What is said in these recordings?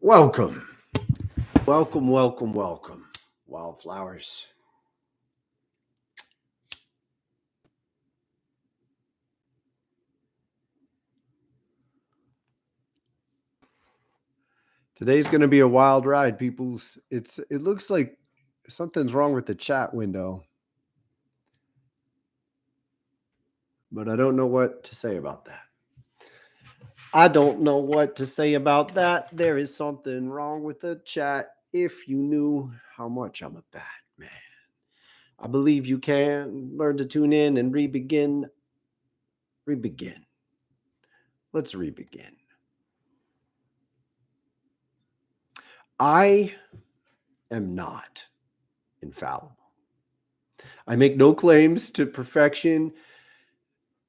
Welcome, welcome, wildflowers. Today's going to be a wild ride, people. It looks like something's wrong with the chat window, but I don't know what to say about that. There is something wrong with the chat. If you knew how much I'm a bad man, I believe you can learn to tune in and re-begin. Let's re-begin. I am not infallible. I make no claims to perfection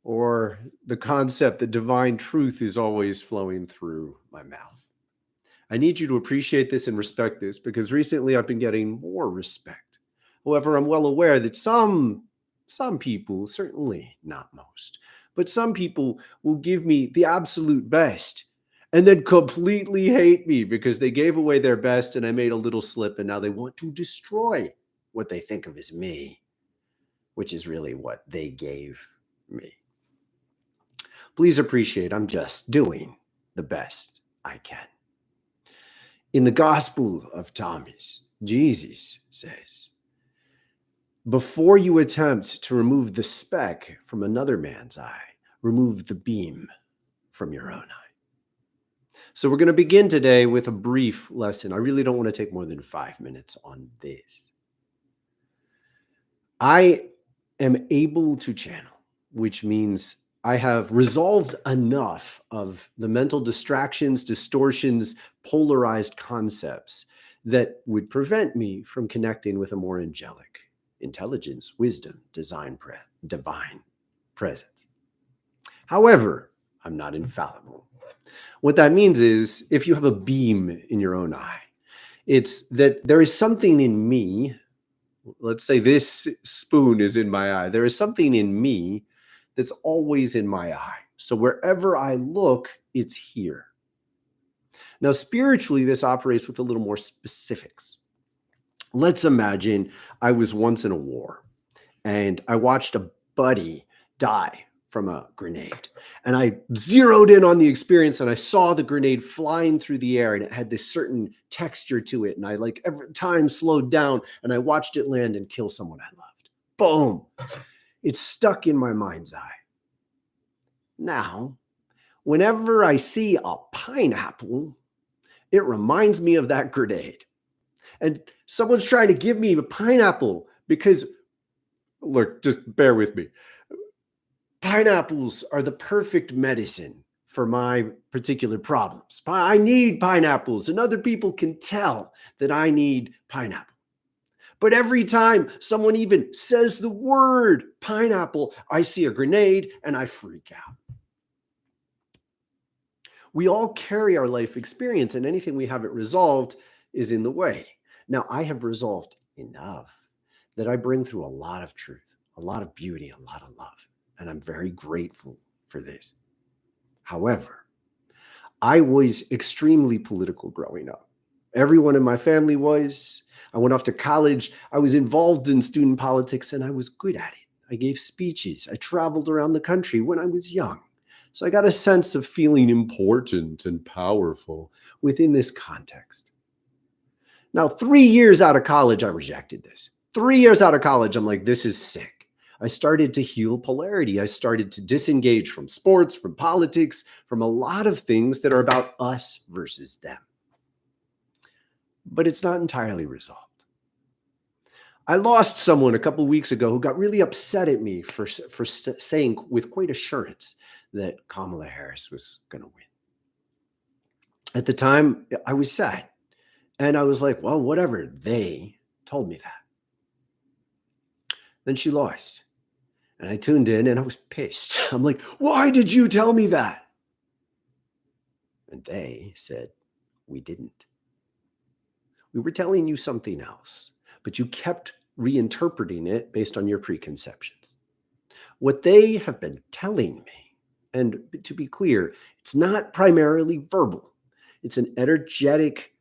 or the concept that divine truth is always flowing through my mouth. I need you to appreciate this and respect this because recently I've been getting more respect. However, I'm well aware that some people, certainly not most, but some people will give me the absolute best and then completely hate me because they gave away their best and I made a little slip and now they want to destroy what they think of as me, which is really what they gave me. Please appreciate I'm just doing the best I can. In the Gospel of Thomas, Jesus says, before you attempt to remove the speck from another man's eye, remove the beam from your own eye. So we're going to begin today with a brief lesson. I really don't want to take more than 5 minutes on this. I am able to channel, which means I have resolved enough of the mental distractions, distortions, polarized concepts that would prevent me from connecting with a more angelic intelligence, wisdom, divine presence. However, I'm not infallible. What that means is if you have a beam in your own eye, it's that there is something in me. Let's say this spoon is in my eye. There is something in me that's always in my eye. So wherever I look, it's here. Now, spiritually, this operates with a little more specifics. Let's imagine I was once in a war and I watched a buddy die from a grenade. And I zeroed in on the experience and I saw the grenade flying through the air and it had this certain texture to it. And I every time slowed down and I watched it land and kill someone I loved. Boom. It's stuck in my mind's eye. Now, whenever I see a pineapple, it reminds me of that grenade. And someone's trying to give me a pineapple because, look, just bear with me. Pineapples are the perfect medicine for my particular problems. I need pineapples, and other people can tell that I need pineapple. But every time someone even says the word pineapple, I see a grenade and I freak out. We all carry our life experience, and anything we haven't resolved is in the way. Now, I have resolved enough that I bring through a lot of truth, a lot of beauty, a lot of love, and I'm very grateful for this. However, I was extremely political growing up. Everyone in my family was. I went off to college. I was involved in student politics, and I was good at it. I gave speeches. I traveled around the country when I was young. So I got a sense of feeling important and powerful within this context. Now, 3 years out of college, I rejected this. 3 years out of college, I'm like, this is sick. I started to heal polarity. I started to disengage from sports, from politics, from a lot of things that are about us versus them. But it's not entirely resolved. I lost someone a couple of weeks ago who got really upset at me for saying with quite assurance that Kamala Harris was going to win. At the time, I was sad. And I was like, well, whatever. They told me that. Then she lost. And I tuned in and I was pissed. I'm like, why did you tell me that? And they said, we didn't. We were telling you something else, but you kept reinterpreting it based on your preconceptions. What they have been telling me, and to be clear, it's not primarily verbal. It's an energetic,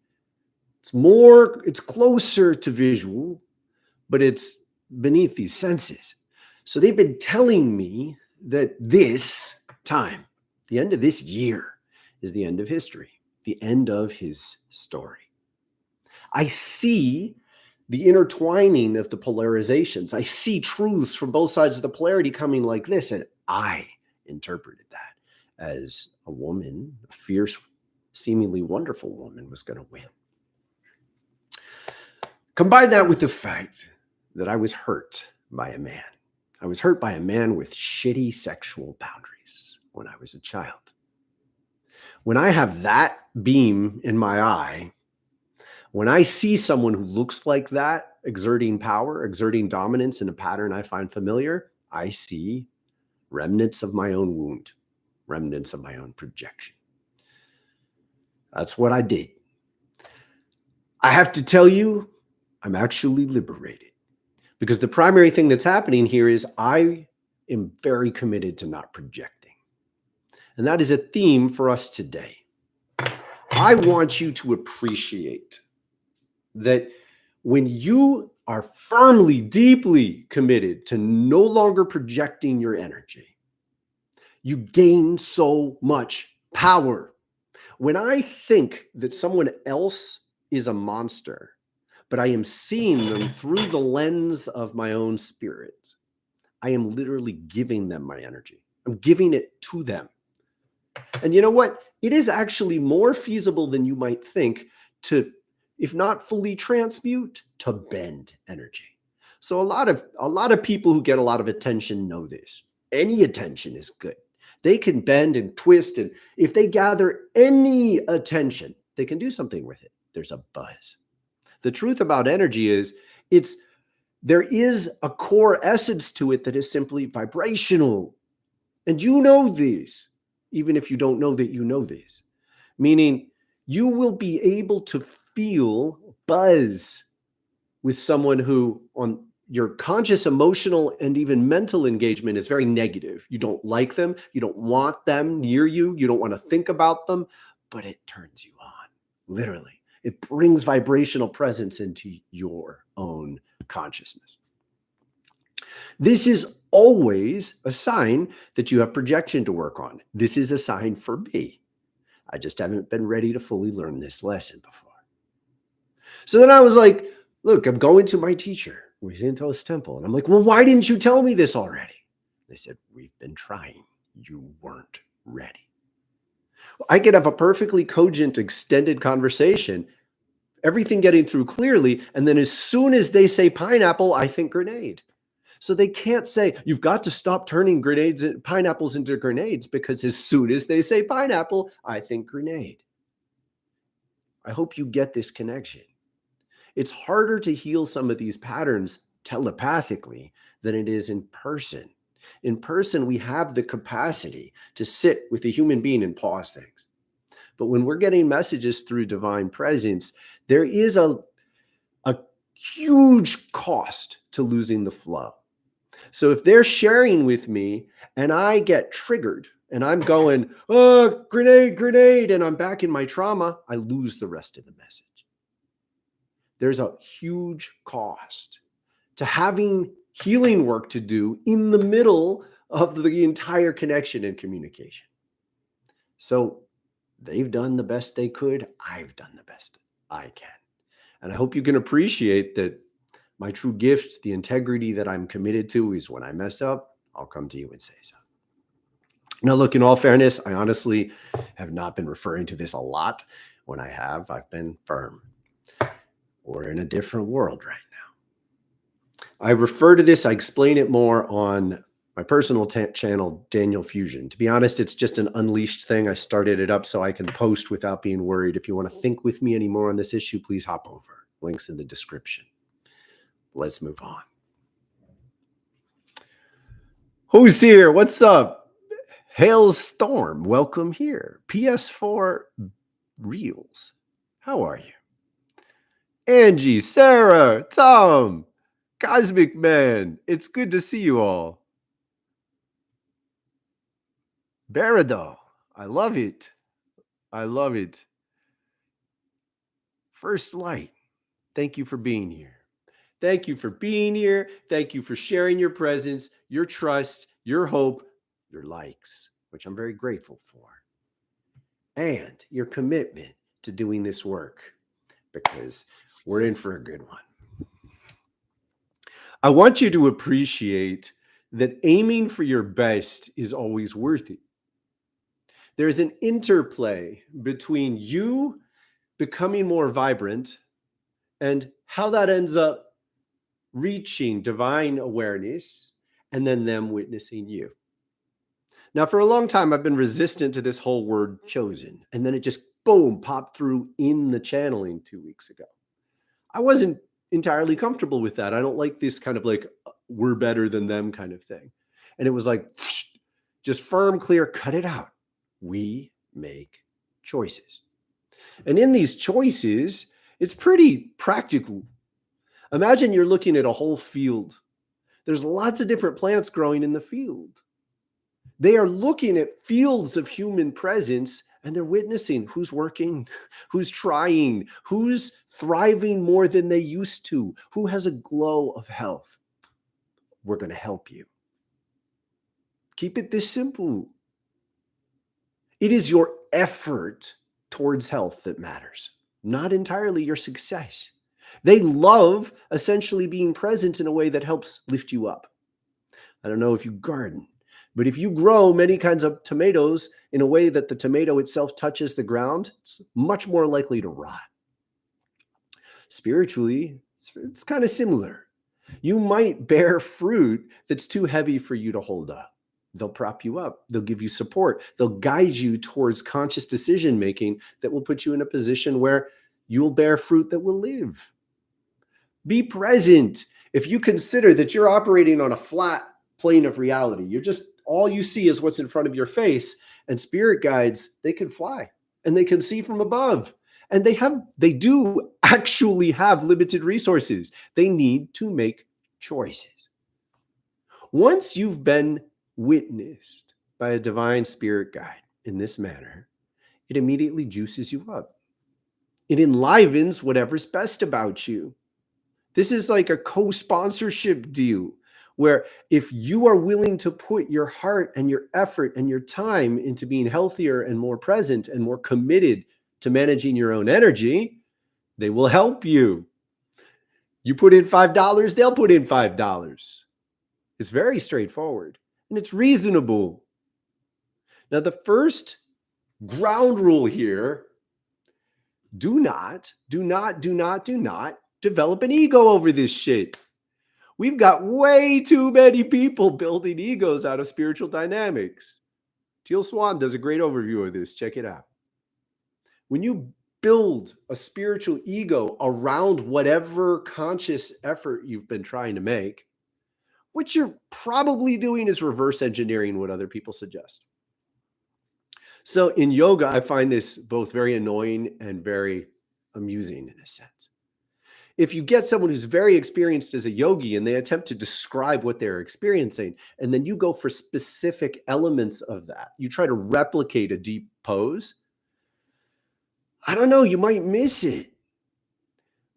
it's closer to visual, but it's beneath these senses. So they've been telling me that this time, the end of this year, is the end of history, the end of his story. I see the intertwining of the polarizations. I see truths from both sides of the polarity coming like this, and I interpreted that as a woman, a fierce, seemingly wonderful woman, was going to win. Combine that with the fact that I was hurt by a man. I was hurt by a man with shitty sexual boundaries when I was a child. When I have that beam in my eye, when I see someone who looks like that, exerting power, exerting dominance in a pattern I find familiar, I see remnants of my own wound, remnants of my own projection. That's what I did. I have to tell you, I'm actually liberated, because the primary thing that's happening here is I am very committed to not projecting. And that is a theme for us today. I want you to appreciate that when you are firmly, deeply committed to no longer projecting your energy, you gain so much power. When I think that someone else is a monster, but I am seeing them through the lens of my own spirit, I am literally giving them my energy. I'm giving it to them. And you know what? It is actually more feasible than you might think to, if not fully transmute, to bend energy. So a lot of people who get a lot of attention know this. Any attention is good. They can bend and twist, and if they gather any attention, they can do something with it. There's a buzz. The truth about energy is there is a core essence to it that is simply vibrational. And you know these, even if you don't know that you know these. Meaning you will be able to feel buzz with someone who, on your conscious, emotional, and even mental engagement, is very negative. You don't like them. You don't want them near you. You don't want to think about them, but it turns you on, literally. It brings vibrational presence into your own consciousness. This is always a sign that you have projection to work on. This is a sign for me. I just haven't been ready to fully learn this lesson before. So then I was like, look, I'm going to my teacher within Thoth's temple. And I'm like, well, why didn't you tell me this already? They said, we've been trying. You weren't ready. I could have a perfectly cogent, extended conversation, everything getting through clearly. And then as soon as they say pineapple, I think grenade. So they can't say, you've got to stop turning pineapples into grenades, because as soon as they say pineapple, I think grenade. I hope you get this connection. It's harder to heal some of these patterns telepathically than it is in person. In person, we have the capacity to sit with a human being and pause things. But when we're getting messages through divine presence, there is a huge cost to losing the flow. So if they're sharing with me and I get triggered and I'm going, oh, grenade, grenade, and I'm back in my trauma, I lose the rest of the message. There's a huge cost to having healing work to do in the middle of the entire connection and communication. So they've done the best they could. I've done the best I can. And I hope you can appreciate that my true gift, the integrity that I'm committed to, is when I mess up, I'll come to you and say so. Now, look, in all fairness, I honestly have not been referring to this a lot. When I have, I've been firm. We're in a different world right now. I refer to this, I explain it more on my personal channel, Daniel Fusion. To be honest, it's just an unleashed thing. I started it up so I can post without being worried. If you want to think with me anymore on this issue, please hop over. Links in the description. Let's move on. Who's here? What's up? Hailstorm, welcome here. PS4 Reels. How are you? Angie, Sarah, Tom, Cosmic Man. It's good to see you all. Barado, I love it. I love it. First light, thank you for being here. Thank you for being here. Thank you for sharing your presence, your trust, your hope, your likes, which I'm very grateful for, and your commitment to doing this work, because we're in for a good one. I want you to appreciate that aiming for your best is always worth it. There's an interplay between you becoming more vibrant and how that ends up reaching divine awareness and then them witnessing you. Now, for a long time, I've been resistant to this whole word chosen. And then it just, boom, popped through in the channeling 2 weeks ago. I wasn't entirely comfortable with that. I don't like this kind of like, we're better than them kind of thing. And it was like, just firm, clear, cut it out. We make choices. And in these choices, it's pretty practical. Imagine you're looking at a whole field. There's lots of different plants growing in the field. They are looking at fields of human presence and they're witnessing who's working, who's trying, who's thriving more than they used to, who has a glow of health. We're going to help you. Keep it this simple. It is your effort towards health that matters, not entirely your success. They love essentially being present in a way that helps lift you up. I don't know if you garden, but if you grow many kinds of tomatoes in a way that the tomato itself touches the ground, it's much more likely to rot. Spiritually, it's kind of similar. You might bear fruit that's too heavy for you to hold up. They'll prop you up. They'll give you support. They'll guide you towards conscious decision making that will put you in a position where you'll bear fruit that will live. Be present. If you consider that you're operating on a flat plane of reality, you're just, all you see is what's in front of your face, and spirit guides, they can fly and they can see from above. And they do actually have limited resources. They need to make choices. Once you've been witnessed by a divine spirit guide in this manner, it immediately juices you up. It enlivens whatever's best about you. This is like a co-sponsorship deal where if you are willing to put your heart and your effort and your time into being healthier and more present and more committed to managing your own energy, they will help you. You put in $5, they'll put in $5. It's very straightforward and it's reasonable. Now, the first ground rule here, do not develop an ego over this shit. We've got way too many people building egos out of spiritual dynamics. Teal Swan does a great overview of this. Check it out. When you build a spiritual ego around whatever conscious effort you've been trying to make, what you're probably doing is reverse engineering what other people suggest. So in yoga, I find this both very annoying and very amusing in a sense. If you get someone who's very experienced as a yogi and they attempt to describe what they're experiencing, and then you go for specific elements of that, you try to replicate a deep pose, I don't know, you might miss it.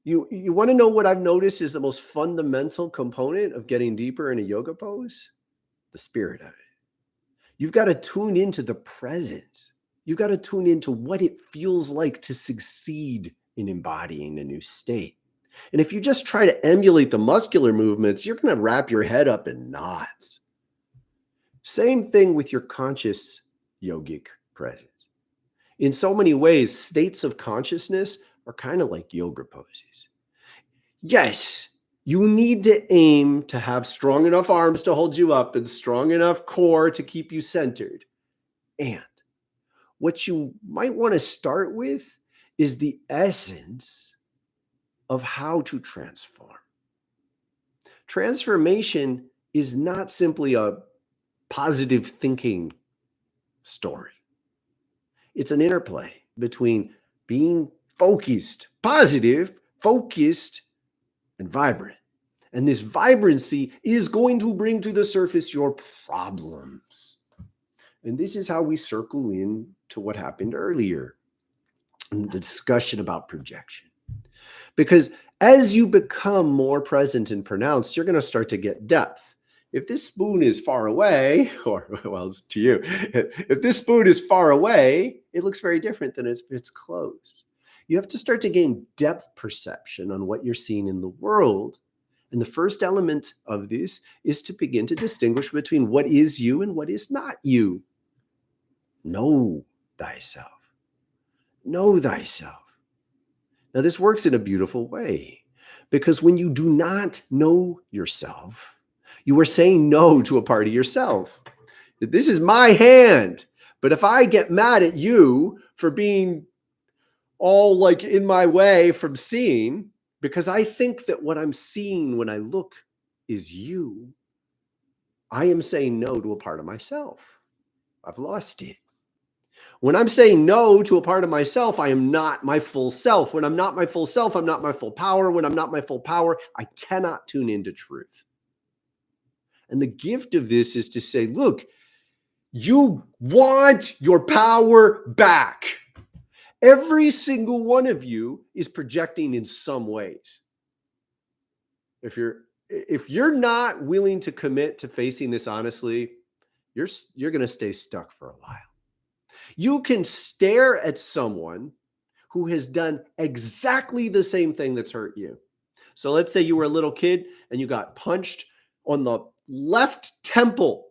You want to know what I've noticed is the most fundamental component of getting deeper in a yoga pose? The spirit of it. You've got to tune into the present. You've got to tune into what it feels like to succeed in embodying a new state. And if you just try to emulate the muscular movements, you're going to wrap your head up in knots. Same thing with your conscious yogic presence. In so many ways, states of consciousness are kind of like yoga poses. Yes, you need to aim to have strong enough arms to hold you up and strong enough core to keep you centered. And what you might want to start with is the essence of how to transform. Transformation is not simply a positive thinking story. It's an interplay between being focused, positive, focused, and vibrant. And this vibrancy is going to bring to the surface your problems. And this is how we circle in to what happened earlier in the discussion about projection. Because as you become more present and pronounced, you're going to start to get depth. If this spoon is far away, or well, it's to you, if this spoon is far away, it looks very different than if it's close. You have to start to gain depth perception on what you're seeing in the world. And the first element of this is to begin to distinguish between what is you and what is not you. Know thyself. Know thyself. Now, this works in a beautiful way because when you do not know yourself, you are saying no to a part of yourself. This is my hand. But if I get mad at you for being all like in my way from seeing, because I think that what I'm seeing when I look is you, I am saying no to a part of myself. I've lost it. When I'm saying no to a part of myself, I am not my full self. When I'm not my full self, I'm not my full power. When I'm not my full power, I cannot tune into truth. And the gift of this is to say, look, you want your power back. Every single one of you is projecting in some ways. If you're not willing to commit to facing this honestly, you're going to stay stuck for a while. You can stare at someone who has done exactly the same thing that's hurt you. So let's say you were a little kid and you got punched on the left temple.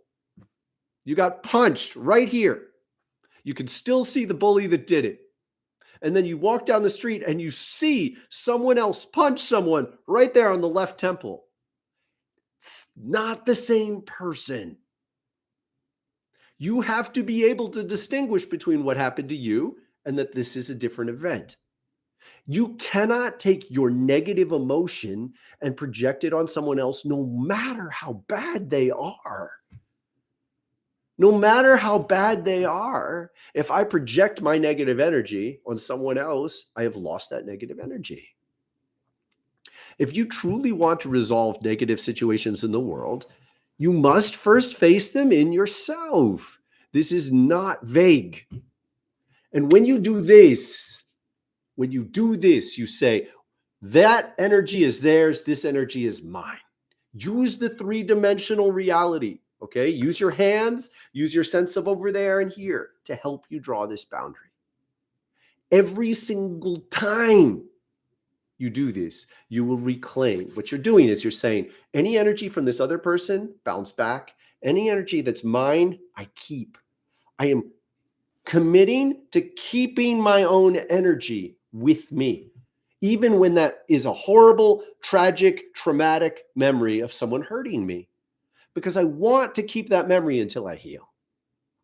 You got punched right here. You can still see the bully that did it. And then you walk down the street and you see someone else punch someone right there on the left temple. It's not the same person. You have to be able to distinguish between what happened to you and that this is a different event. You cannot take your negative emotion and project it on someone else, no matter how bad they are. No matter how bad they are, if I project my negative energy on someone else, I have lost that negative energy. If you truly want to resolve negative situations in the world, you must first face them in yourself. This is not vague. And when you do this, you say, that energy is theirs, this energy is mine. Use the three-dimensional reality, okay? Use your hands, use your sense of over there and here to help you draw this boundary. Every single time you do this, you will reclaim. What you're doing is you're saying, any energy from this other person, bounce back. Any energy that's mine, I keep. I am committing to keeping my own energy with me, even when that is a horrible, tragic, traumatic memory of someone hurting me, because I want to keep that memory until I heal.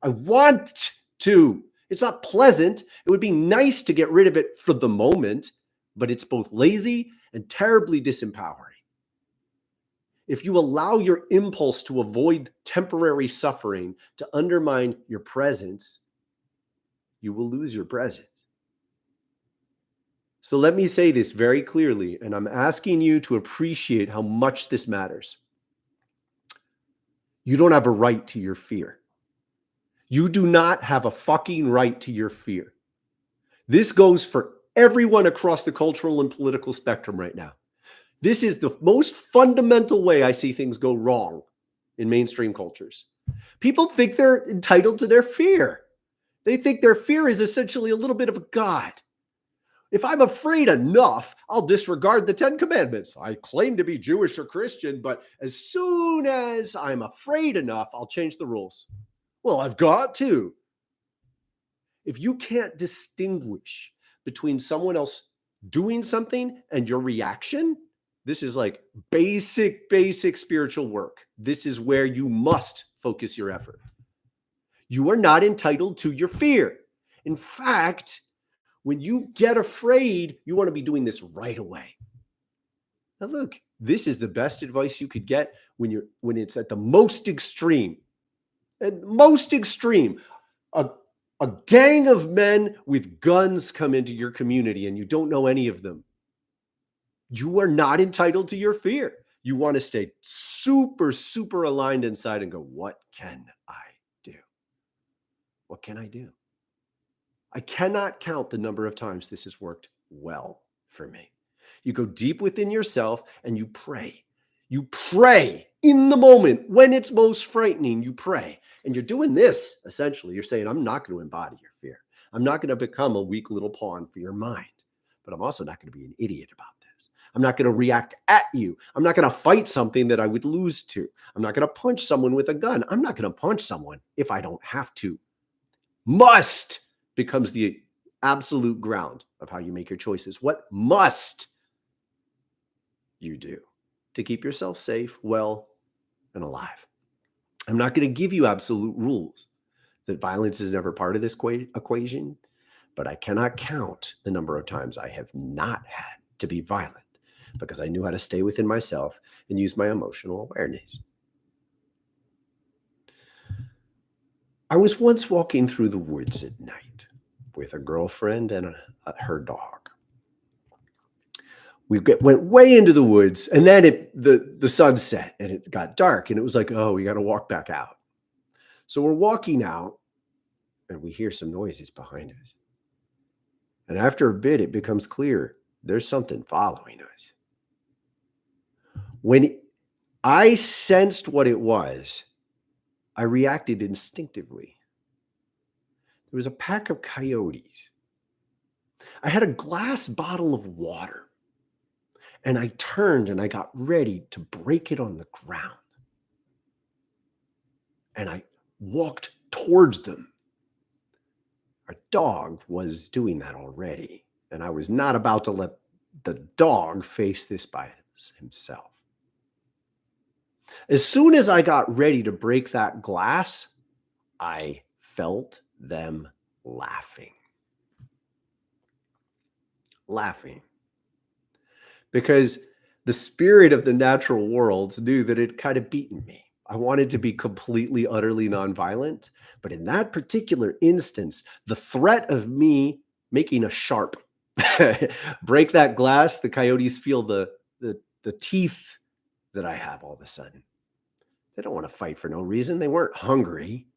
I want to. It's not pleasant. It would be nice to get rid of it for the moment, but it's both lazy and terribly disempowering. If you allow your impulse to avoid temporary suffering to undermine your presence, you will lose your presence. So let me say this very clearly, and I'm asking you to appreciate how much this matters. You don't have a right to your fear. You do not have a fucking right to your fear. This goes for everyone across the cultural and political spectrum right now. This is the most fundamental way I see things go wrong in mainstream cultures. People think they're entitled to their fear. They think their fear is essentially a little bit of a god. If I'm afraid enough, I'll disregard the 10 Commandments. I claim to be Jewish or Christian, but as soon as I'm afraid enough, I'll change the rules. Well, I've got to. If you can't distinguish between someone else doing something and your reaction, this is like basic spiritual work. This is where you must focus your effort. You are not entitled to your fear. In fact, when you get afraid, you want to be doing this right away. Now look, this is the best advice you could get when it's at the most extreme. At most extreme, a gang of men with guns come into your community and you don't know any of them. You are not entitled to your fear. You want to stay super aligned inside and go, what can I do? What can I do? I cannot count the number of times this has worked well for me. You go deep within yourself and you pray. You pray in the moment when it's most frightening. You pray. And you're doing this, essentially. You're saying, I'm not going to embody your fear. I'm not going to become a weak little pawn for your mind. But I'm also not going to be an idiot about this. I'm not going to react at you. I'm not going to fight something that I would lose to. I'm not going to punch someone with a gun. I'm not going to punch someone if I don't have to. Must becomes the absolute ground of how you make your choices. What must you do to keep yourself safe, well, and alive? I'm not going to give you absolute rules that violence is never part of this equation, but I cannot count the number of times I have not had to be violent because I knew how to stay within myself and use my emotional awareness. I was once walking through the woods at night with a girlfriend and her dog. We went way into the woods, and then the sun set and it got dark, and it was like, oh, we got to walk back out. So we're walking out, and we hear some noises behind us. And after a bit, it becomes clear there's something following us. When I sensed what it was, I reacted instinctively. There was a pack of coyotes. I had a glass bottle of water, and I turned and I got ready to break it on the ground. And I walked towards them. Our dog was doing that already, and I was not about to let the dog face this by himself. As soon as I got ready to break that glass, I felt them laughing. Because the spirit of the natural worlds knew that it kind of beaten me. I wanted to be completely, utterly nonviolent. But in that particular instance, the threat of me making a sharp break that glass, the coyotes feel the teeth that I have all of a sudden. They don't want to fight for no reason. They weren't hungry.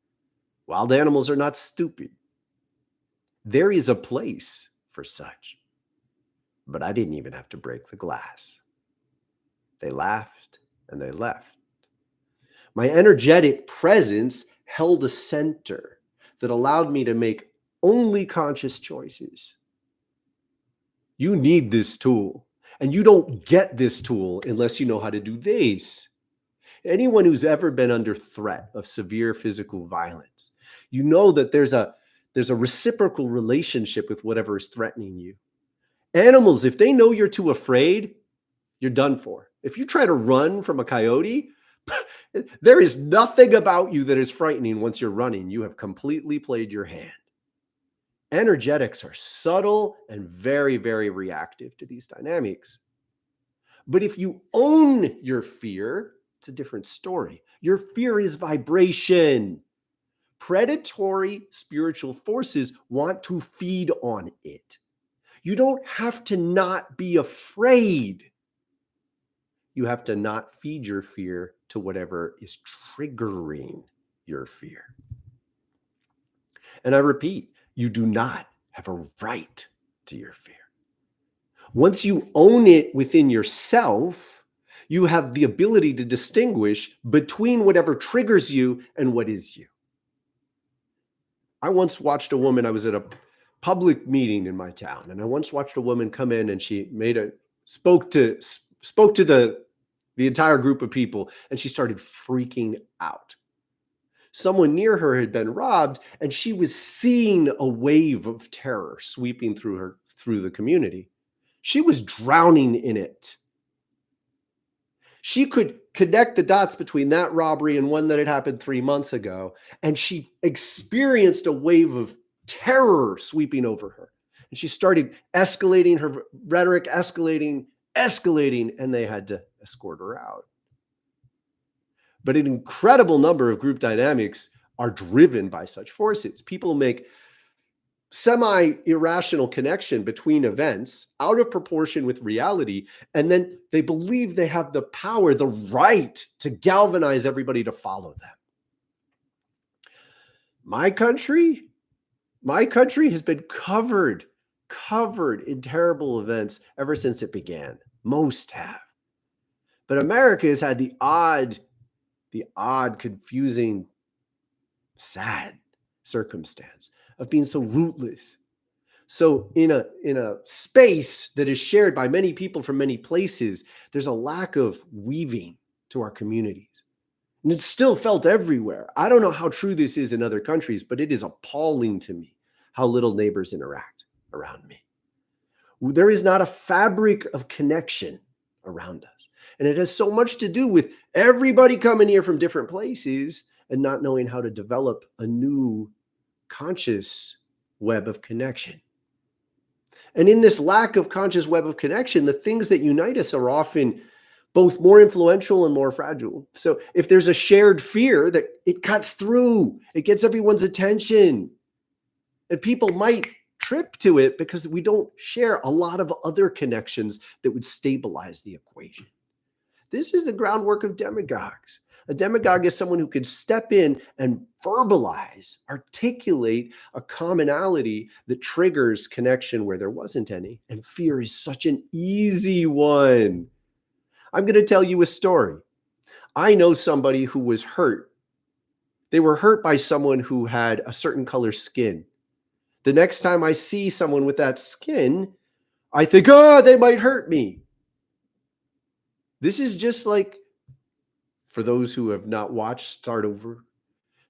Wild animals are not stupid. There is a place for such. But I didn't even have to break the glass. They laughed and they left. My energetic presence held a center that allowed me to make only conscious choices. You need this tool, and you don't get this tool unless you know how to do this. Anyone who's ever been under threat of severe physical violence, you know that there's a reciprocal relationship with whatever is threatening you. Animals, if they know you're too afraid, you're done for. If you try to run from a coyote, there is nothing about you that is frightening once you're running. You have completely played your hand. Energetics are subtle and very, very reactive to these dynamics. But if you own your fear, it's a different story. Your fear is vibration. Predatory spiritual forces want to feed on it. You don't have to not be afraid. You have to not feed your fear to whatever is triggering your fear. And I repeat, you do not have a right to your fear. Once you own it within yourself, you have the ability to distinguish between whatever triggers you and what is you. I once watched a woman, I was at a public meeting in my town, and I once watched a woman come in and she spoke to the entire group of people, and she started freaking out. Someone near her had been robbed, and she was seeing a wave of terror sweeping through the community. She was drowning in it. She could connect the dots between that robbery and one that had happened 3 months ago, and she experienced a wave of terror sweeping over her. And she started escalating her rhetoric, escalating, and they had to escort her out. But an incredible number of group dynamics are driven by such forces. People make semi-irrational connection between events out of proportion with reality, and then they believe they have the power, the right to galvanize everybody to follow them. My country has been covered covered in terrible events ever since it began. Most have. But America has had the odd, confusing, sad circumstance of being so rootless. So in a space that is shared by many people from many places, there's a lack of weaving to our communities. And it's still felt everywhere. I don't know how true this is in other countries, but it is appalling to me how little neighbors interact around me. There is not a fabric of connection around us. And it has so much to do with everybody coming here from different places and not knowing how to develop a new conscious web of connection. And in this lack of conscious web of connection, the things that unite us are often both more influential and more fragile. So if there's a shared fear, that it cuts through, it gets everyone's attention. And people might trip to it because we don't share a lot of other connections that would stabilize the equation. This is the groundwork of demagogues. A demagogue is someone who could step in and verbalize, articulate a commonality that triggers connection where there wasn't any. And fear is such an easy one. I'm going to tell you a story. I know somebody who was hurt. They were hurt by someone who had a certain color skin. The next time I see someone with that skin, I think, oh, they might hurt me. This is just like, for those who have not watched Start Over,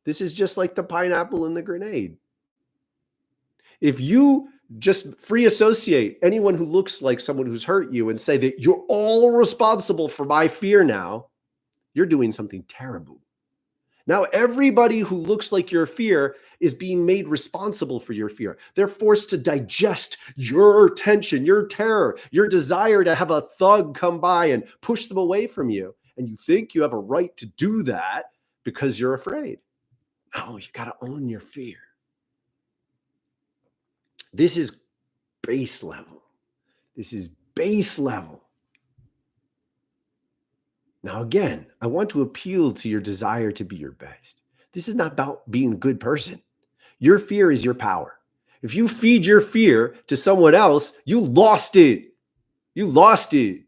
this is just like the pineapple and the grenade. If you just free associate anyone who looks like someone who's hurt you and say that you're all responsible for my fear now, you're doing something terrible. Now, everybody who looks like your fear is being made responsible for your fear. They're forced to digest your tension, your terror, your desire to have a thug come by and push them away from you. And you think you have a right to do that because you're afraid. No, you got to own your fear. This is base level. This is base level. Now, again, I want to appeal to your desire to be your best. This is not about being a good person. Your fear is your power. If you feed your fear to someone else, you lost it. You lost it.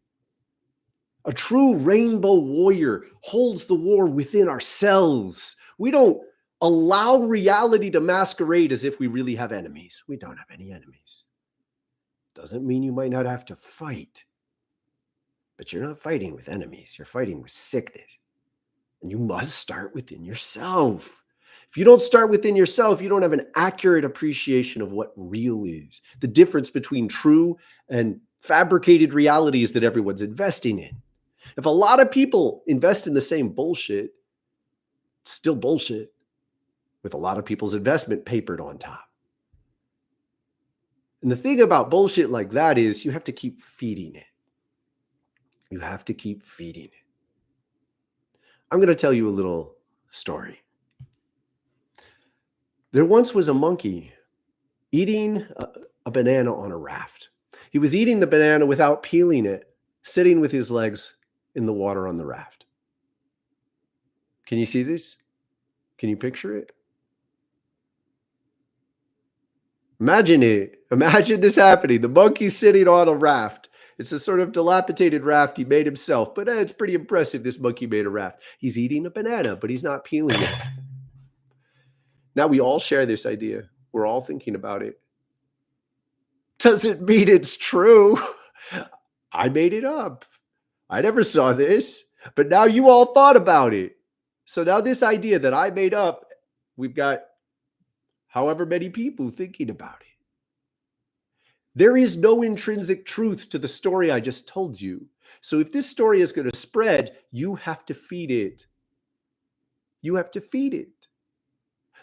A true rainbow warrior holds the war within ourselves. We don't allow reality to masquerade as if we really have enemies. We don't have any enemies. Doesn't mean you might not have to fight. But you're not fighting with enemies. You're fighting with sickness. And you must start within yourself. If you don't start within yourself, you don't have an accurate appreciation of what real is. The difference between true and fabricated realities that everyone's investing in. If a lot of people invest in the same bullshit, it's still bullshit with a lot of people's investment papered on top. And the thing about bullshit like that is you have to keep feeding it. You have to keep feeding it. I'm going to tell you a little story. There once was a monkey eating a banana on a raft. He was eating the banana without peeling it, sitting with his legs in the water on the raft. Can you see this? Can you picture it? Imagine it. Imagine this happening. The monkey's sitting on a raft. It's a sort of dilapidated raft he made himself, but it's pretty impressive this monkey made a raft. He's eating a banana, but he's not peeling it. Now we all share this idea. We're all thinking about it. Doesn't mean it's true. I made it up. I never saw this, but now you all thought about it. So now this idea that I made up, we've got however many people thinking about it. There is no intrinsic truth to the story I just told you. So if this story is going to spread, you have to feed it. You have to feed it.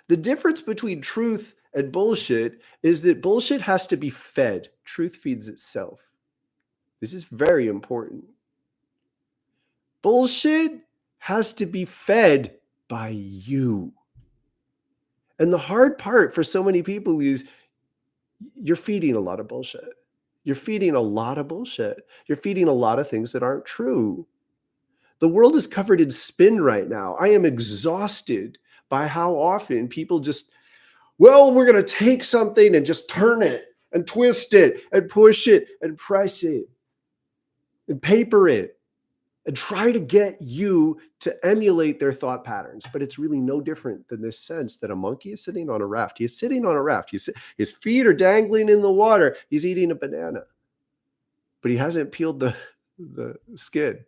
The difference between truth and bullshit is that bullshit has to be fed. Truth feeds itself. This is very important. Bullshit has to be fed by you. And the hard part for so many people is you're feeding a lot of bullshit. You're feeding a lot of bullshit. You're feeding a lot of things that aren't true. The world is covered in spin right now. I am exhausted by how often people just, well, we're going to take something and just turn it and twist it and push it and press it and paper it and try to get you to emulate their thought patterns. But it's really no different than this sense that a monkey is sitting on a raft. He is sitting on a raft. His feet are dangling in the water. He's eating a banana, but he hasn't peeled the skin.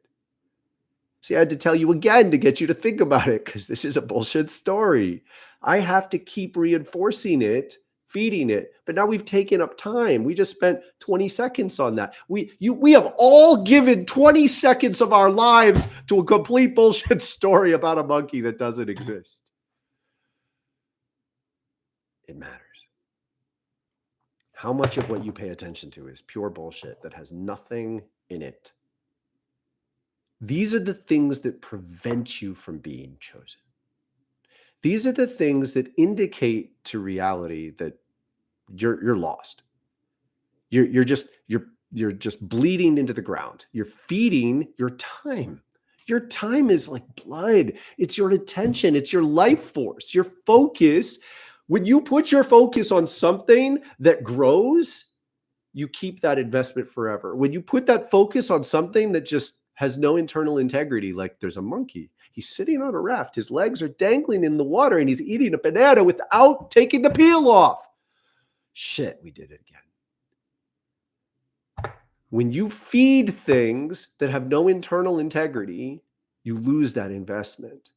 See, I had to tell you again to get you to think about it, because this is a bullshit story. I have to keep reinforcing it, feeding it. But now we've taken up time. We just spent 20 seconds on that. We have all given 20 seconds of our lives to a complete bullshit story about a monkey that doesn't exist. It matters. How much of what you pay attention to is pure bullshit that has nothing in it? These are the things that prevent you from being chosen. These are the things that indicate to reality that you're lost. You're just bleeding into the ground. You're feeding your time. Your time is like blood. It's your attention. It's your life force, your focus. When you put your focus on something that grows, you keep that investment forever. When you put that focus on something that just has no internal integrity, like there's a monkey, he's sitting on a raft, his legs are dangling in the water, and he's eating a banana without taking the peel off. Shit, we did it again. When you feed things that have no internal integrity, you lose that investment.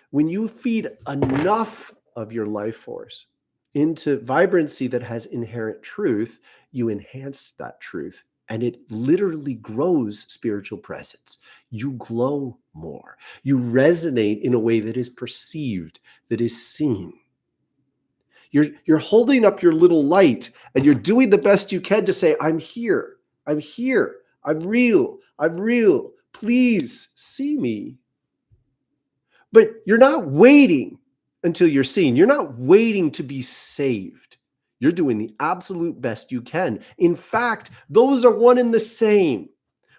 When you feed enough of your life force into vibrancy that has inherent truth, you enhance that truth, and it literally grows spiritual presence. You glow more. You resonate in a way that is perceived, that is seen. You're holding up your little light, and you're doing the best you can to say, I'm here, I'm here, I'm real, please see me. But you're not waiting until you're seen. You're not waiting to be saved. You're doing the absolute best you can. In fact, those are one and the same.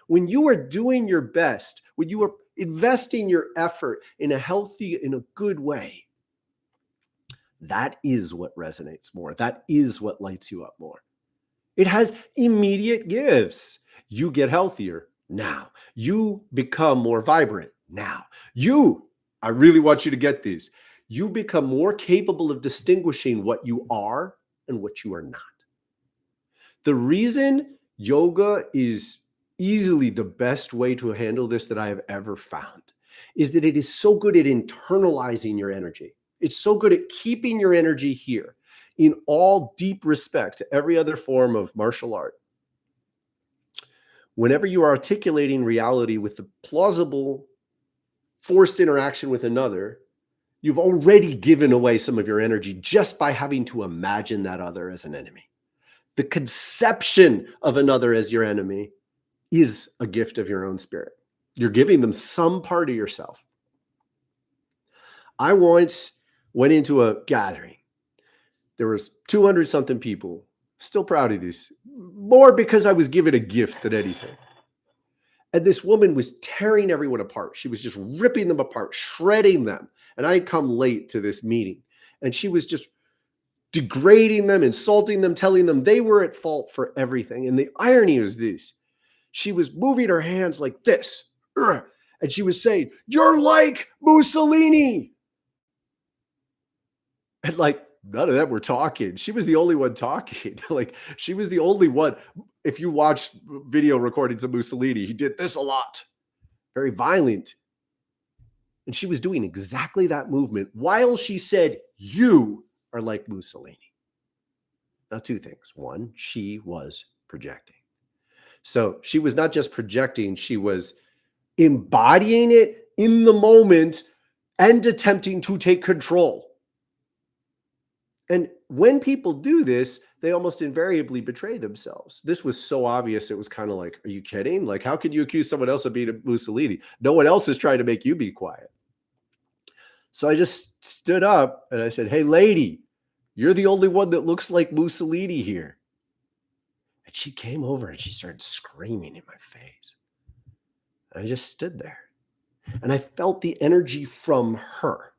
When you are doing your best, when you are investing your effort in a healthy, in a good way, that is what resonates more. That is what lights you up more. It has immediate gifts. You get healthier now. You become more vibrant now. I really want you to get these. You become more capable of distinguishing what you are and what you are not. The reason yoga is easily the best way to handle this that I have ever found is that it is so good at internalizing your energy. It's so good at keeping your energy here. In all deep respect to every other form of martial art, whenever you are articulating reality with the plausible forced interaction with another, you've already given away some of your energy just by having to imagine that other as an enemy. The conception of another as your enemy is a gift of your own spirit. You're giving them some part of yourself. I once went into a gathering. There was 200 something people. Still proud of this. More because I was given a gift than anything. And this woman was tearing everyone apart. She was just ripping them apart, shredding them. And I had come late to this meeting. And she was just degrading them, insulting them, telling them they were at fault for everything. And the irony is this. She was moving her hands like this. And she was saying, "You're like Mussolini." And like, none of them were talking. She was the only one talking. Like, she was the only one. If you watch video recordings of Mussolini, he did this a lot. Very violent. And she was doing exactly that movement while she said, "You are like Mussolini." Now, two things. One, she was projecting. So she was not just projecting, she was embodying it in the moment and attempting to take control. And when people do this, they almost invariably betray themselves. This was so obvious. It was kind of like, are you kidding? Like, how could you accuse someone else of being a Mussolini? No one else is trying to make you be quiet. So I just stood up and I said, "Hey, lady, you're the only one that looks like Mussolini here." And she came over and she started screaming in my face. I just stood there and I felt the energy from her.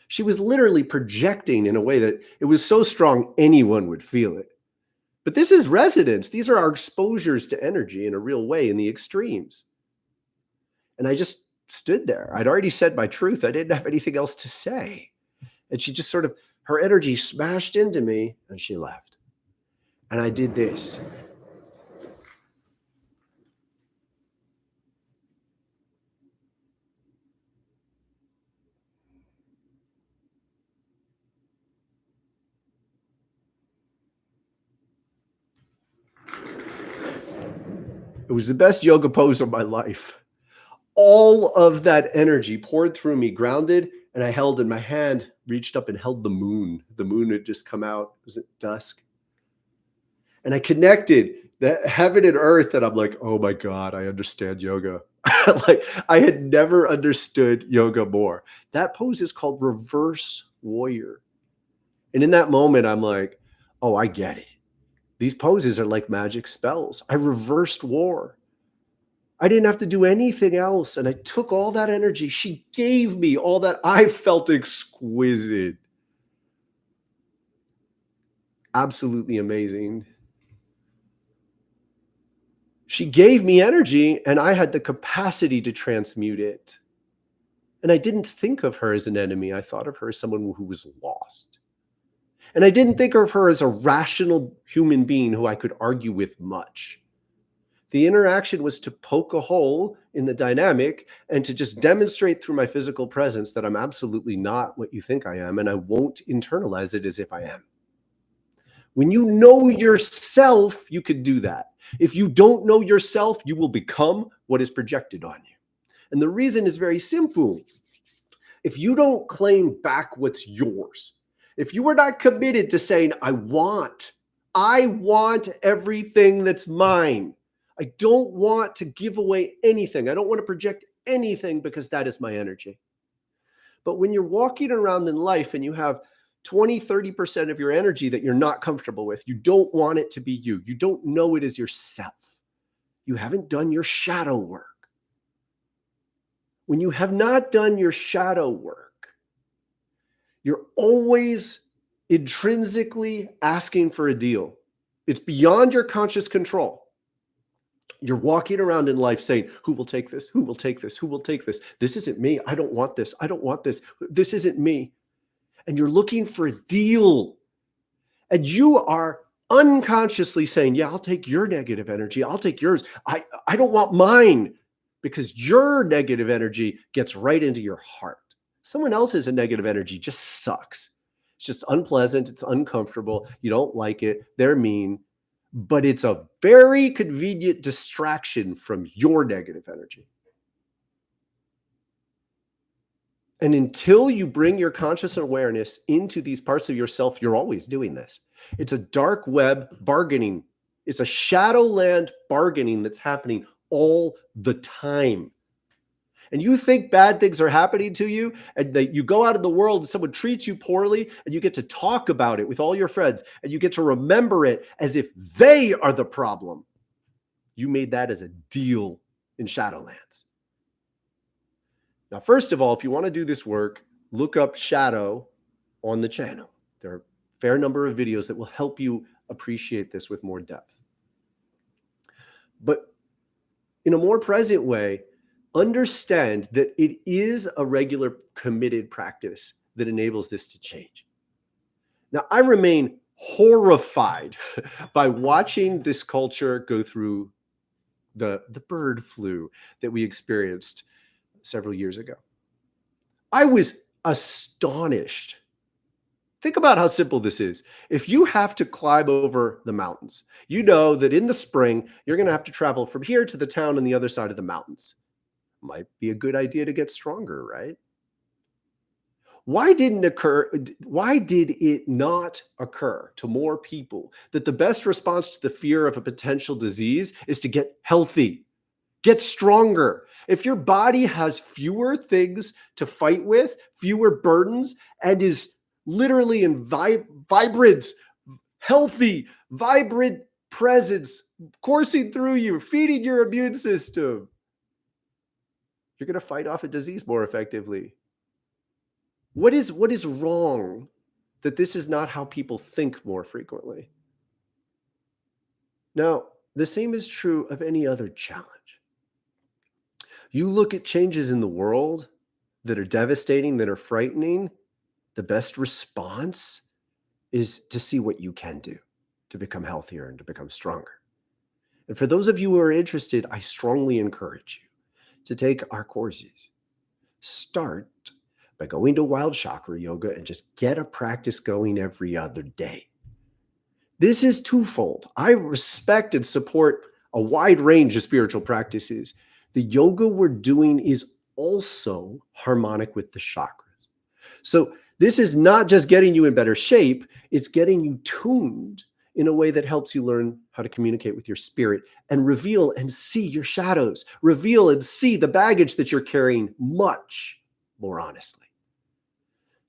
She was literally projecting in a way that it was so strong anyone would feel it. But this is resonance. These are our exposures to energy in a real way in the extremes. And I just stood there. I'd already said my truth. I didn't have anything else to say. And she just sort of, her energy smashed into me and she left. And I did this. It was the best yoga pose of my life. All of that energy poured through me, grounded, and I held in my hand, reached up and held the moon. The moon had just come out. It was at dusk. And I connected the heaven and earth, and I'm like, oh my God, I understand yoga. Like, I had never understood yoga more. That pose is called reverse warrior. And in that moment, I'm like, oh, I get it. These poses are like magic spells. I reversed war. I didn't have to do anything else. And I took all that energy. She gave me all that. I felt exquisite. Absolutely amazing. She gave me energy and I had the capacity to transmute it. And I didn't think of her as an enemy. I thought of her as someone who was lost. And I didn't think of her as a rational human being who I could argue with much. The interaction was to poke a hole in the dynamic and to just demonstrate through my physical presence that I'm absolutely not what you think I am, and I won't internalize it as if I am. When you know yourself, you can do that. If you don't know yourself, you will become what is projected on you. And the reason is very simple. If you don't claim back what's yours, if you are not committed to saying, I want everything that's mine. I don't want to give away anything. I don't want to project anything because that is my energy. But when you're walking around in life and you have 20, 30% of your energy that you're not comfortable with, you don't want it to be you. You don't know it as yourself. You haven't done your shadow work. When you have not done your shadow work, you're always intrinsically asking for a deal. It's beyond your conscious control. You're walking around in life saying, who will take this? Who will take this? Who will take this? This isn't me. I don't want this. I don't want this. This isn't me. And you're looking for a deal. And you are unconsciously saying, yeah, I'll take your negative energy. I'll take yours. I don't want mine, because your negative energy gets right into your heart. Someone else's negative energy just sucks. It's just unpleasant. It's uncomfortable. You don't like it. They're mean. But it's a very convenient distraction from your negative energy. And until you bring your conscious awareness into these parts of yourself, you're always doing this. It's a dark web bargaining. It's a shadowland bargaining that's happening all the time. And you think bad things are happening to you, and that you go out in the world and someone treats you poorly, and you get to talk about it with all your friends, and you get to remember it as if they are the problem. You made that as a deal in Shadowlands. Now, first of all, if you want to do this work, look up Shadow on the channel. There are a fair number of videos that will help you appreciate this with more depth. But in a more present way, understand that it is a regular committed practice that enables this to change. Now, I remain horrified by watching this culture go through the bird flu that we experienced several years ago. I was astonished. Think about how simple this is. If you have to climb over the mountains, you know that in the spring, you're going to have to travel from here to the town on the other side of the mountains. Might be a good idea to get stronger, right? Why did it not occur to more people that the best response to the fear of a potential disease is to get healthy, get stronger? If your body has fewer things to fight with, fewer burdens, and is literally in vibrant, healthy, vibrant presence coursing through you, feeding your immune system, you're going to fight off a disease more effectively. What is wrong that this is not how people think more frequently? Now, the same is true of any other challenge. You look at changes in the world that are devastating, that are frightening, the best response is to see what you can do to become healthier and to become stronger. And for those of you who are interested, I strongly encourage you to take our courses. Start by going to Wild Chakra Yoga and just get a practice going every other day. This is twofold. I respect and support a wide range of spiritual practices. The yoga we're doing is also harmonic with the chakras. So this is not just getting you in better shape, it's getting you tuned in a way that helps you learn how to communicate with your spirit and reveal and see your shadows, reveal and see the baggage that you're carrying much more honestly.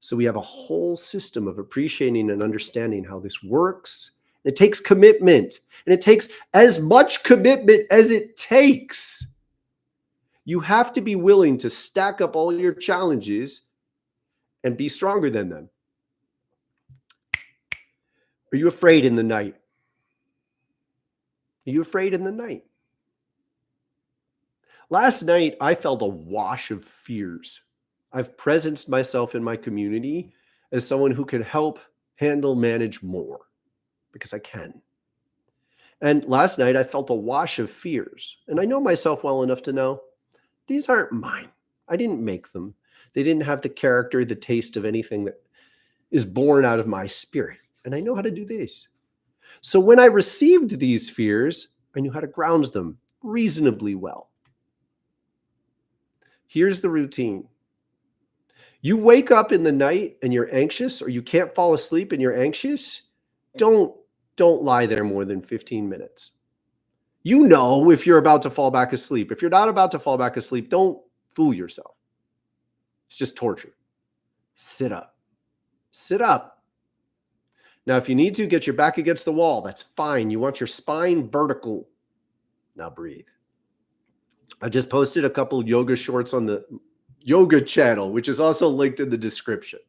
So we have a whole system of appreciating and understanding how this works. It takes commitment, and it takes as much commitment as it takes. You have to be willing to stack up all your challenges and be stronger than them. Are you afraid in the night? Are you afraid in the night? Last night, I felt a wash of fears. I've presenced myself in my community as someone who can help manage more because I can. And last night, I felt a wash of fears. And I know myself well enough to know these aren't mine. I didn't make them. They didn't have the character, the taste of anything that is born out of my spirit. And I know how to do this. So when I received these fears, I knew how to ground them reasonably well. Here's the routine. You wake up in the night and you're anxious, or you can't fall asleep and you're anxious, don't lie there more than 15 minutes. You know if you're about to fall back asleep. If you're not about to fall back asleep, don't fool yourself. It's just torture. Sit up. Sit up. Now, if you need to, get your back against the wall. That's fine. You want your spine vertical. Now breathe. I just posted a couple yoga shorts on the yoga channel, which is also linked in the description.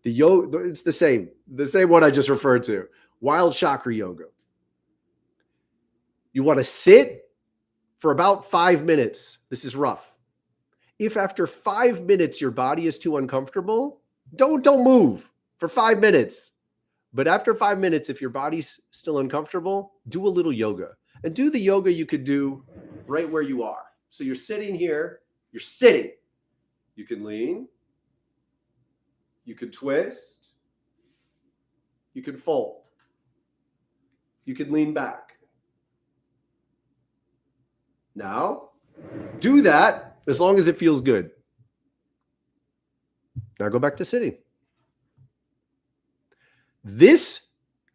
It's the same one I just referred to. Wild Chakra Yoga. You want to sit for about 5 minutes. This is rough. If after 5 minutes your body is too uncomfortable, don't move for 5 minutes. But after 5 minutes, if your body's still uncomfortable, do a little yoga. And do the yoga you could do right where you are. So you're sitting here, you're sitting. You can lean, you can twist, you can fold, you can lean back. Now, do that as long as it feels good. Now go back to sitting. This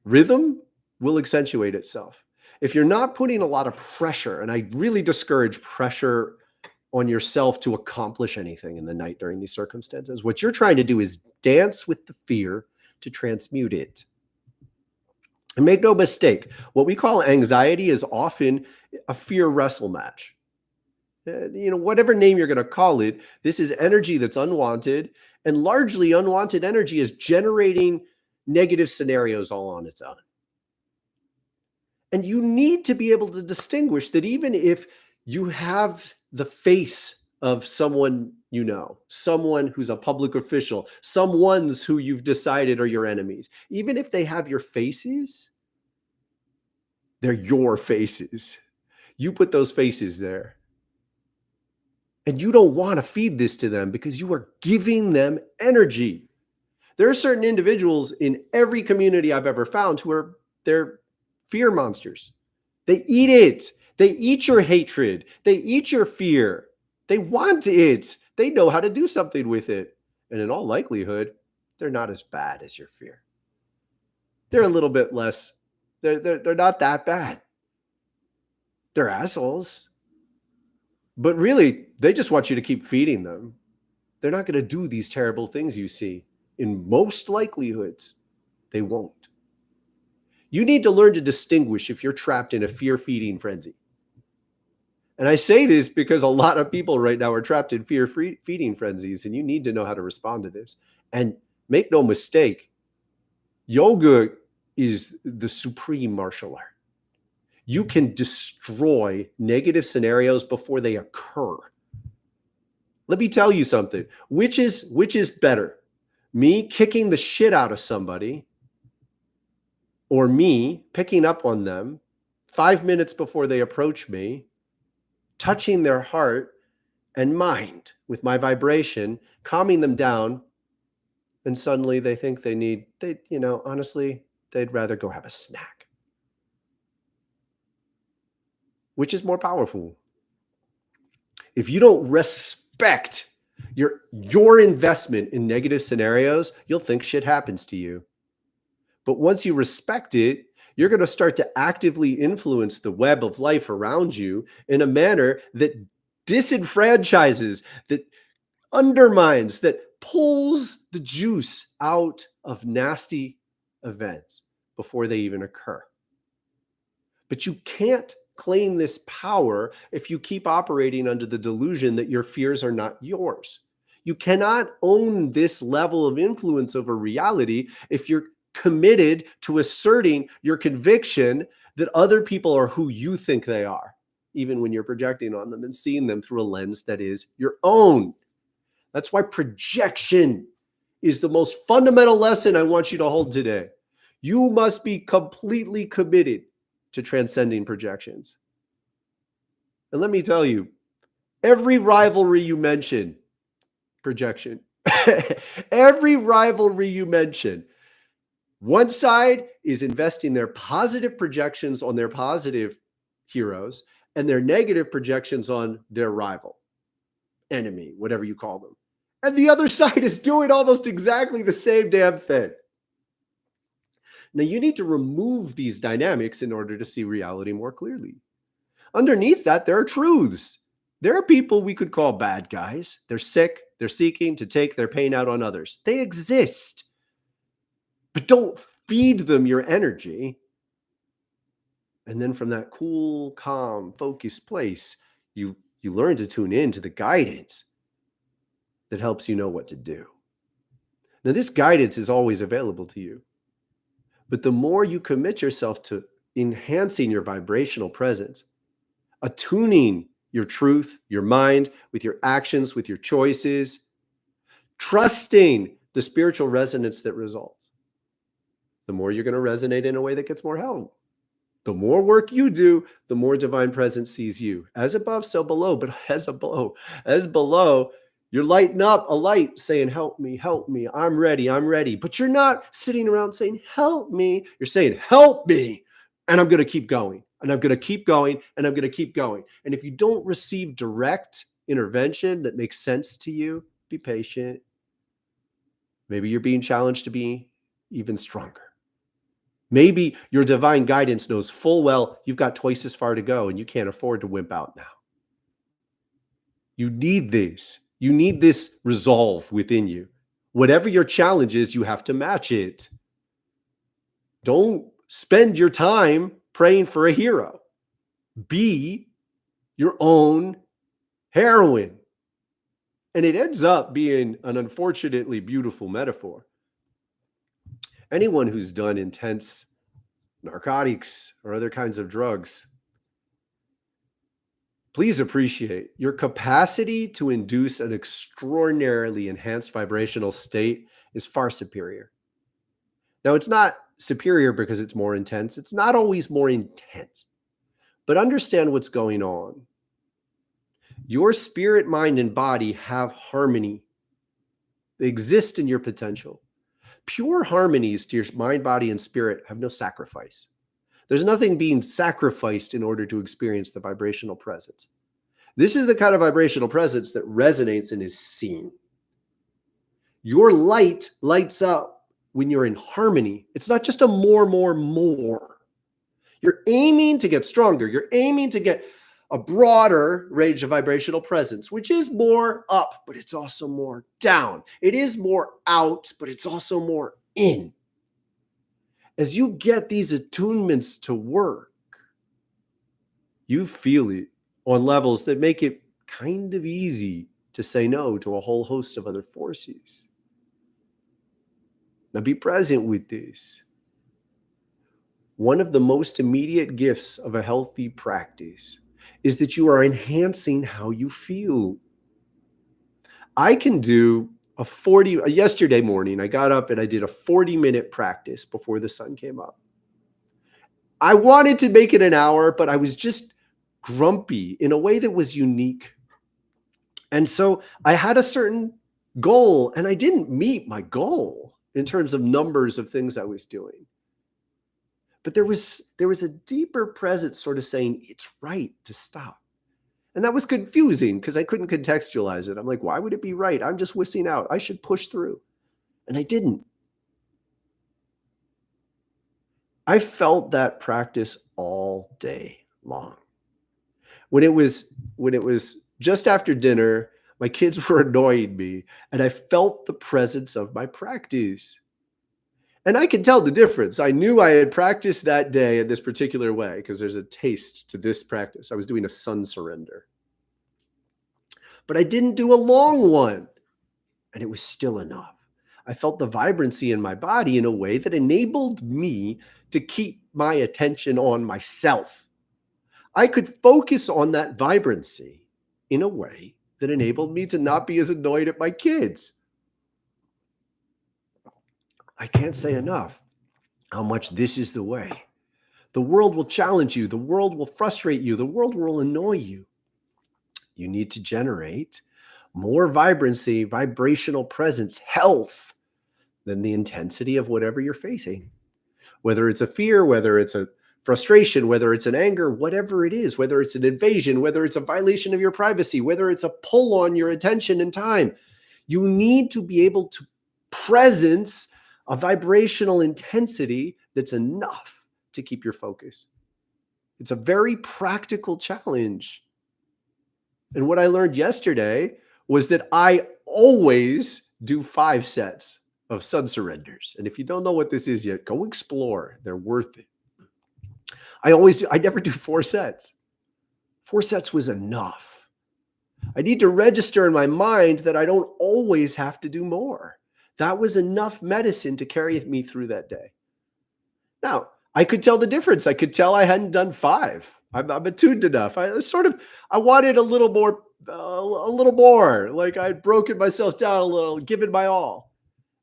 rhythm will accentuate itself. If you're not putting a lot of pressure, and I really discourage pressure on yourself to accomplish anything in the night during these circumstances, what you're trying to do is dance with the fear to transmute it. And make no mistake, what we call anxiety is often a fear wrestle match. Whatever name you're going to call it, this is energy that's unwanted, and largely unwanted energy is generating negative scenarios all on its own. And you need to be able to distinguish that even if you have the face of someone you know, someone who's a public official, someone's who you've decided are your enemies, even if they have your faces, they're your faces. You put those faces there. And you don't want to feed this to them because you are giving them energy. There are certain individuals in every community I've ever found who they're fear monsters. They eat it. They eat your hatred. They eat your fear. They want it. They know how to do something with it. And in all likelihood, they're not as bad as your fear. They're a little bit less. They're not that bad. They're assholes. But really, they just want you to keep feeding them. They're not going to do these terrible things you see. In most likelihoods, they won't. You need to learn to distinguish if you're trapped in a fear-feeding frenzy. And I say this because a lot of people right now are trapped in fear-feeding frenzies, and you need to know how to respond to this. And make no mistake, yoga is the supreme martial art. You can destroy negative scenarios before they occur. Let me tell you something. Which is better? Me kicking the shit out of somebody, or me picking up on them 5 minutes before they approach me, touching their heart and mind with my vibration, calming them down, and suddenly they think honestly, they'd rather go have a snack. Which is more powerful? If you don't respect your investment in negative scenarios, you'll think shit happens to you. But once you respect it, you're going to start to actively influence the web of life around you in a manner that disenfranchises, that undermines, that pulls the juice out of nasty events before they even occur. But you can't claim this power if you keep operating under the delusion that your fears are not yours. You cannot own this level of influence over reality if you're committed to asserting your conviction that other people are who you think they are, even when you're projecting on them and seeing them through a lens that is your own. That's why projection is the most fundamental lesson I want you to hold today. You must be completely committed to transcending projections. And let me tell you, every rivalry you mention, projection. Every rivalry you mention, one side is investing their positive projections on their positive heroes and their negative projections on their rival, enemy, whatever you call them. And the other side is doing almost exactly the same damn thing. Now, you need to remove these dynamics in order to see reality more clearly. Underneath that, there are truths. There are people we could call bad guys. They're sick. They're seeking to take their pain out on others. They exist. But don't feed them your energy. And then from that cool, calm, focused place, you learn to tune in to the guidance that helps you know what to do. Now, this guidance is always available to you. But the more you commit yourself to enhancing your vibrational presence, attuning your truth, your mind, with your actions, with your choices, trusting the spiritual resonance that results, the more you're going to resonate in a way that gets more help. The more work you do, the more divine presence sees you. As above, so below. But as below, you're lighting up a light saying, help me, I'm ready. But you're not sitting around saying, help me. You're saying, help me. And I'm going to keep going. And I'm going to keep going. And I'm going to keep going. And if you don't receive direct intervention that makes sense to you, be patient. Maybe you're being challenged to be even stronger. Maybe your divine guidance knows full well you've got twice as far to go and you can't afford to wimp out now. You need this. You need this resolve within you. Whatever your challenge is, you have to match it. Don't spend your time praying for a hero. Be your own heroine. And it ends up being an unfortunately beautiful metaphor. Anyone who's done intense narcotics or other kinds of drugs, please appreciate your capacity to induce an extraordinarily enhanced vibrational state is far superior. Now, it's not superior because it's more intense. It's not always more intense. But understand what's going on. Your spirit, mind, and body have harmony. They exist in your potential. Pure harmonies to your mind, body, and spirit have no sacrifice. There's nothing being sacrificed in order to experience the vibrational presence. This is the kind of vibrational presence that resonates and is seen. Your light lights up when you're in harmony. It's not just a more. You're aiming to get stronger. You're aiming to get a broader range of vibrational presence, which is more up, but it's also more down. It is more out, but it's also more in. As you get these attunements to work, you feel it on levels that make it kind of easy to say no to a whole host of other forces. Now be present with this. One of the most immediate gifts of a healthy practice is that you are enhancing how you feel. I can do yesterday morning, I got up and I did a 40-minute practice before the sun came up. I wanted to make it an hour, but I was just grumpy in a way that was unique. And so I had a certain goal and I didn't meet my goal in terms of numbers of things I was doing. But there was a deeper presence sort of saying, it's right to stop. And that was confusing because I couldn't contextualize it. I'm like, why would it be right? I'm just whistling out. I should push through. And I didn't. I felt that practice all day long. When it was just after dinner, my kids were annoying me, and I felt the presence of my practice. And I could tell the difference. I knew I had practiced that day in this particular way because there's a taste to this practice. I was doing a sun surrender. But I didn't do a long one, and it was still enough. I felt the vibrancy in my body in a way that enabled me to keep my attention on myself. I could focus on that vibrancy in a way that enabled me to not be as annoyed at my kids. I can't say enough how much this is the way. The world will challenge you. The world will frustrate you. The world will annoy you. You need to generate more vibrancy, vibrational presence, health than the intensity of whatever you're facing. Whether it's a fear, whether it's a frustration, whether it's an anger, whatever it is, whether it's an invasion, whether it's a violation of your privacy, whether it's a pull on your attention and time, you need to be able to presence a vibrational intensity that's enough to keep your focus. It's a very practical challenge. And what I learned yesterday was that I always do 5 sets of sun surrenders. And if you don't know what this is yet, go explore. They're worth it. I never do 4 sets. 4 sets was enough. I need to register in my mind that I don't always have to do more. That was enough medicine to carry me through that day. Now, I could tell the difference. I could tell I hadn't done 5. I'm attuned enough. I wanted a little more, like I'd broken myself down a little, given my all.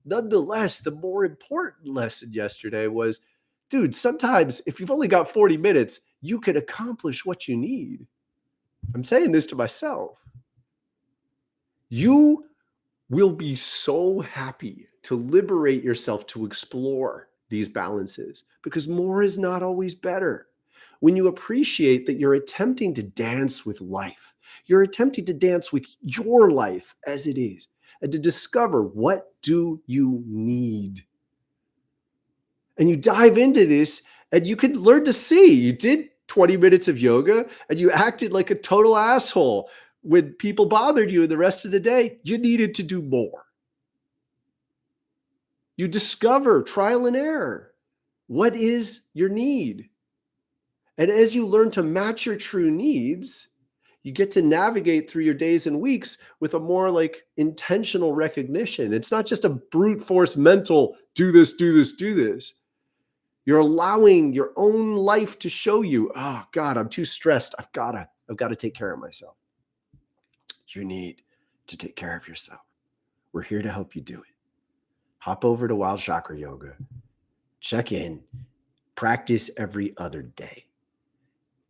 Nonetheless, the more important lesson yesterday was, dude, sometimes if you've only got 40 minutes, you can accomplish what you need. I'm saying this to myself. You will be so happy to liberate yourself to explore these balances because more is not always better. When you appreciate that you're attempting to dance with life, you're attempting to dance with your life as it is, and to discover what do you need. And you dive into this and you can learn to see. You did 20 minutes of yoga and you acted like a total asshole when people bothered you the rest of the day. You needed to do more. You discover trial and error. What is your need? And as you learn to match your true needs, you get to navigate through your days and weeks with a more like intentional recognition. It's not just a brute force mental, do this, do this, do this. You're allowing your own life to show you, oh God, I'm too stressed. I've got to take care of myself. You need to take care of yourself. We're here to help you do it. Hop over to Wild Chakra Yoga. Check in. Practice every other day.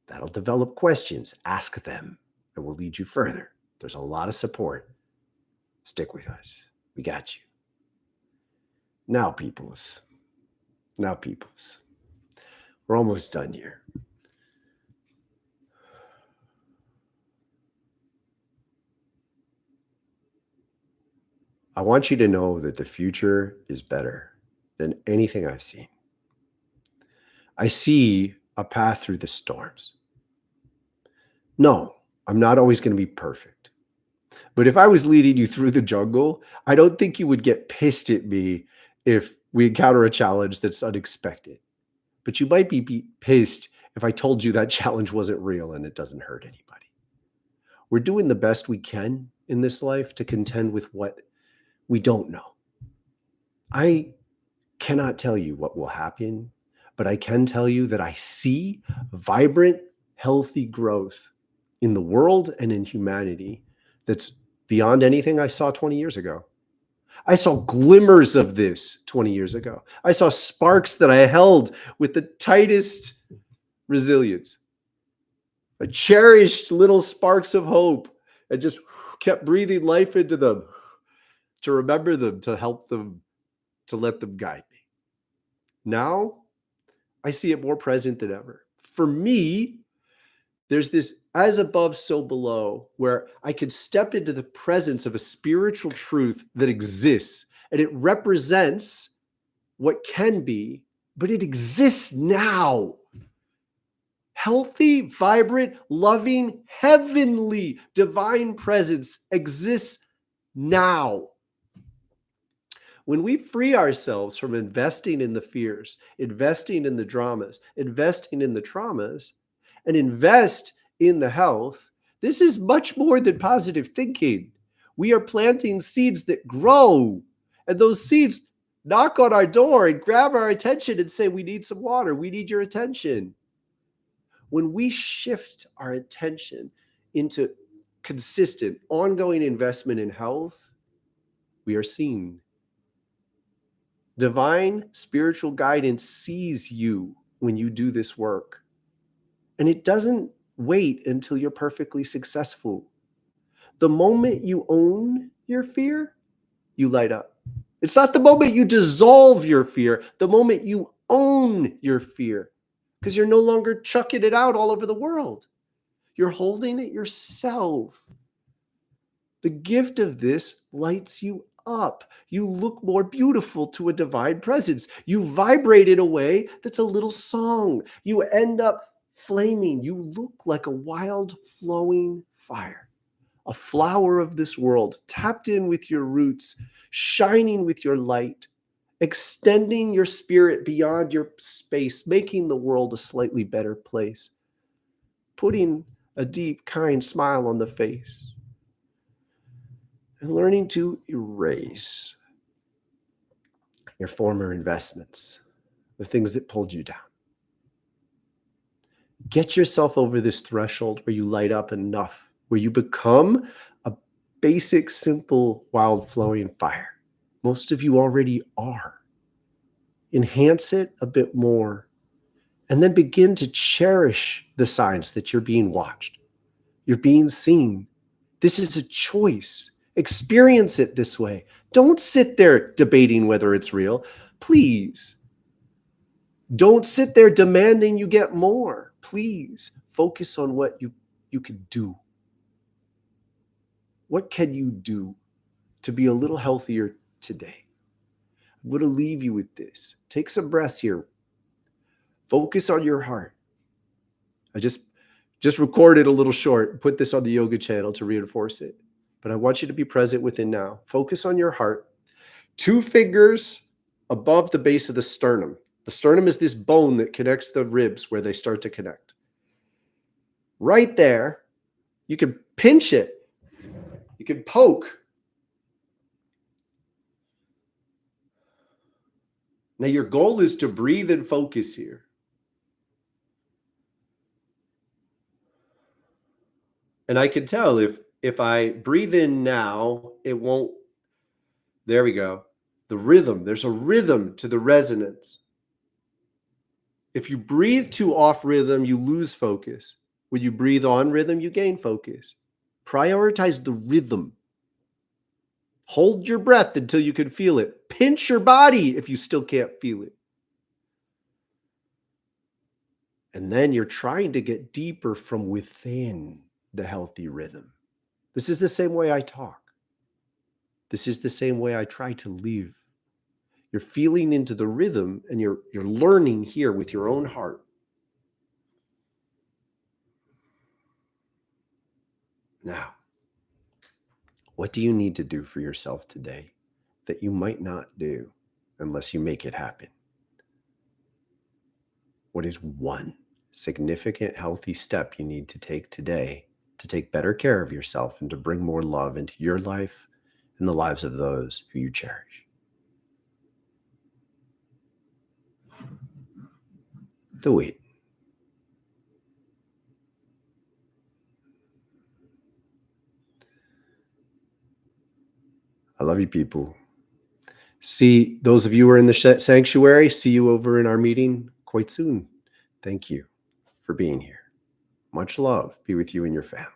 That'll develop questions. Ask them, and we'll lead you further. There's a lot of support. Stick with us. We got you. Now, peoples. We're almost done here. I want you to know that the future is better than anything I've seen. I see a path through the storms. No, I'm not always going to be perfect. But if I was leading you through the jungle, I don't think you would get pissed at me if we encounter a challenge that's unexpected. But you might be pissed if I told you that challenge wasn't real and it doesn't hurt anybody. We're doing the best we can in this life to contend with what we don't know. I cannot tell you what will happen, But I can tell you that I see vibrant, healthy growth in the world and in humanity that's beyond anything I saw 20 years ago. I saw glimmers of this 20 years ago. I saw sparks that I held with the tightest resilience. I cherished little sparks of hope and just kept breathing life into them to remember them, to help them, to let them guide me. Now, I see it more present than ever. For me, there's this as above, so below, where I could step into the presence of a spiritual truth that exists, and it represents what can be, but it exists now. Healthy, vibrant, loving, heavenly, divine presence exists now. When we free ourselves from investing in the fears, investing in the dramas, investing in the traumas, and invest in the health, this is much more than positive thinking. We are planting seeds that grow, and those seeds knock on our door and grab our attention and say, we need some water, we need your attention. When we shift our attention into consistent, ongoing investment in health, we are seen. Divine spiritual guidance sees you when you do this work. And it doesn't wait until you're perfectly successful. The moment you own your fear, you light up. It's not the moment you dissolve your fear, the moment you own your fear, because you're no longer chucking it out all over the world. You're holding it yourself. The gift of this lights you up. You look more beautiful to a divine presence. You vibrate in a way that's a little song. You end up flaming. You look like a wild flowing fire, a flower of this world, tapped in with your roots, shining with your light, extending your spirit beyond your space, making the world a slightly better place, putting a deep, kind smile on the face, and learning to erase your former investments, the things that pulled you down. Get yourself over this threshold where you light up enough, where you become a basic, simple, wild, flowing fire. Most of you already are. Enhance it a bit more, and then begin to cherish the signs that you're being watched. You're being seen. This is a choice. Experience it this way. Don't sit there debating whether it's real. Please. Don't sit there demanding you get more. Please focus on what you can do. What can you do to be a little healthier today? I'm going to leave you with this. Take some breaths here. Focus on your heart. I just recorded a little short, put this on the yoga channel to reinforce it. But I want you to be present within now. Focus on your heart. 2 fingers above the base of the sternum. The sternum is this bone that connects the ribs where they start to connect. Right there, you can pinch it. You can poke. Now your goal is to breathe and focus here. And I can tell if I breathe in now, it won't. There we go. The rhythm. There's a rhythm to the resonance. If you breathe too off rhythm, you lose focus. When you breathe on rhythm, you gain focus. Prioritize the rhythm. Hold your breath until you can feel it. Pinch your body if you still can't feel it. And then you're trying to get deeper from within the healthy rhythm. This is the same way I talk. This is the same way I try to live. You're feeling into the rhythm and you're learning here with your own heart. Now, what do you need to do for yourself today that you might not do unless you make it happen? What is one significant healthy step you need to take today to take better care of yourself and to bring more love into your life and the lives of those who you cherish? Do it. I love you, people. See those of you who are in the sanctuary, see you over in our meeting quite soon. Thank you for being here. Much love be with you and your family.